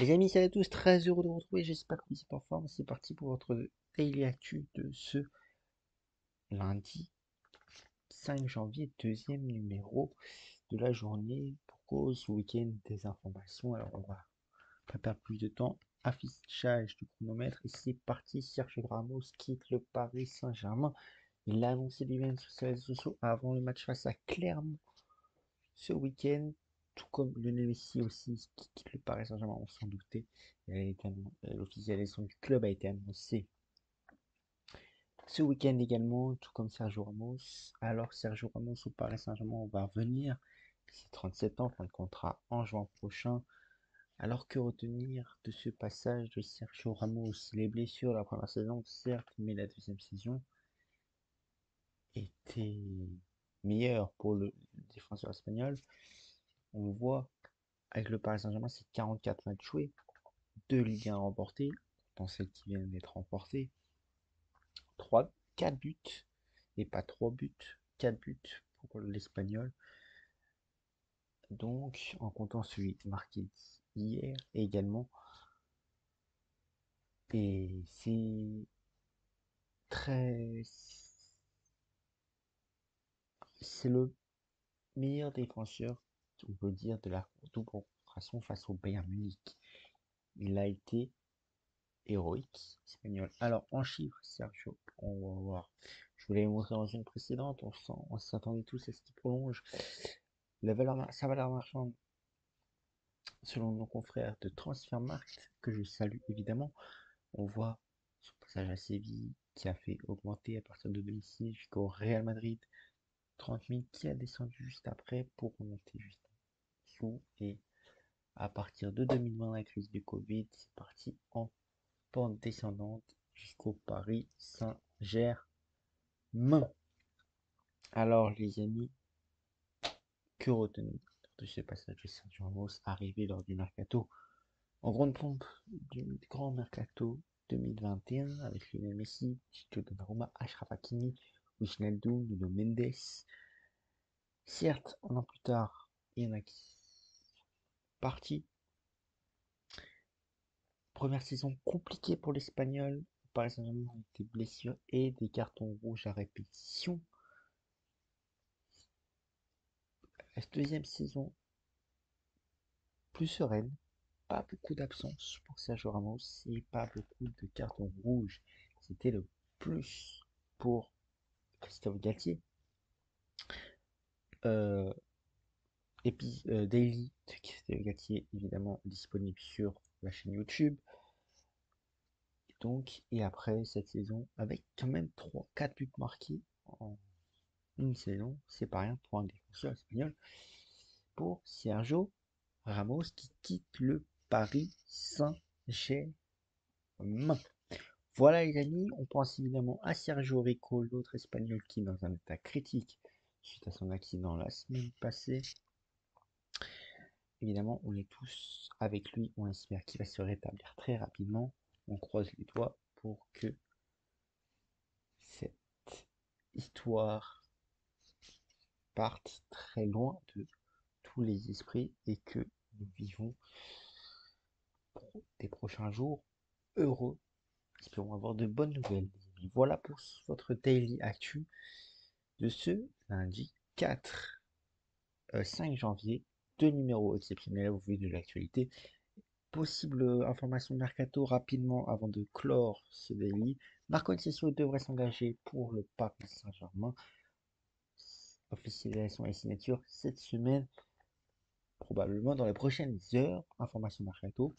Les amis, salut à tous, très heureux de vous retrouver, j'espère que vous êtes en forme. C'est parti pour votre Daily Actu de ce lundi 5 janvier, deuxième numéro de la journée pour cause week-end des informations. Alors on va pas perdre plus de temps, affichage du chronomètre et c'est parti. Sergio Ramos quitte le Paris Saint-Germain. Il l'a annoncé lui-même sur ses réseaux sociaux avant le match face à Clermont ce week-end, tout comme Lionel Messi aussi qui quitte le Paris Saint-Germain, on s'en doutait. L'officialisation du club a été annoncée ce week-end également, tout comme Sergio Ramos. Alors Sergio Ramos au Paris Saint-Germain va revenir, c'est 37 ans, fin de contrat en juin prochain. Alors que retenir de ce passage de Sergio Ramos? Les blessures la première saison, certes, mais la deuxième saison était meilleure pour le défenseur espagnol. On voit avec le Paris Saint-Germain, c'est 44 matchs joués, 2 Ligue 1 remportés, dans celles qui viennent d'être remportées, 4 buts, et pas 3 buts, 4 buts pour l'Espagnol. Donc, en comptant celui marqué hier également. Et c'est très. C'est le meilleur défenseur, on peut dire, de la double confrontation face au Bayern Munich. Il a été héroïque espagnol. Alors en chiffres, Sergio, on va voir. Je vous l'avais montré dans une précédente, on s'attendait tous à ce qu'il prolonge. Sa valeur marchande, selon nos confrères de Transfermarkt, que je salue évidemment, on voit son passage à Séville qui a fait augmenter à partir de 2006 jusqu'au Real Madrid 30 000 qui a descendu juste après pour remonter juste en dessous. Et à partir de 2020, la crise du Covid, c'est parti en pente descendante jusqu'au Paris Saint-Germain. Alors les amis, que retenir de ce passage de Sergio Ramos arrivé lors du mercato en grande pompe du grand mercato 2021 avec Lionel Messi, Chico Donnarumma, Achraf Hakimi, Wijnaldum, Nuno Mendes. Certes, un an plus tard, il y en a qui sont partis. Première saison compliquée pour l'Espagnol. Paris Saint-Germain avec des blessures et des cartons rouges à répétition. La deuxième saison plus sereine, pas beaucoup d'absence pour Sergio Ramos et pas beaucoup de cartons rouges. C'était le plus pour Christophe Galtier. Euh, Daily de Christophe Galtier, évidemment disponible sur la chaîne YouTube. Donc, et après cette saison, avec quand même 4 buts marqués en une saison, c'est pas rien pour un défenseur espagnol. Pour Sergio Ramos qui quitte le Paris Saint-Germain. Voilà les amis, on pense évidemment à Sergio Rico, l'autre espagnol qui est dans un état critique suite à son accident la semaine passée. Évidemment, on est tous avec lui, on espère qu'il va se rétablir très rapidement. On croise les doigts pour que cette histoire parte très loin de tous les esprits et que nous vivons des prochains jours heureux. Espérons avoir de bonnes nouvelles. Voilà pour votre daily actu de ce lundi 5 janvier. 2 numéros exceptionnels au vu de l'actualité. Possible information mercato rapidement avant de clore ce daily. Marco Asensio devrait s'engager pour le Paris Saint-Germain. Officialisation et signature cette semaine, probablement dans les prochaines heures. Information mercato.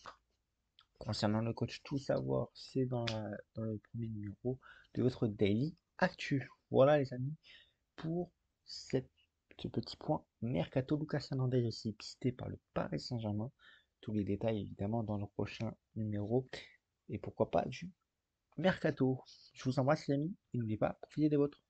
Concernant le coach Tout Savoir, c'est dans le premier numéro de votre Daily Actu. Voilà les amis, pour ce petit point Mercato. Lucas Hernandez aussi pisté par le Paris Saint-Germain. Tous les détails évidemment dans le prochain numéro. Et pourquoi pas du Mercato. Je vous embrasse les amis et n'oubliez pas, profitez des vôtres.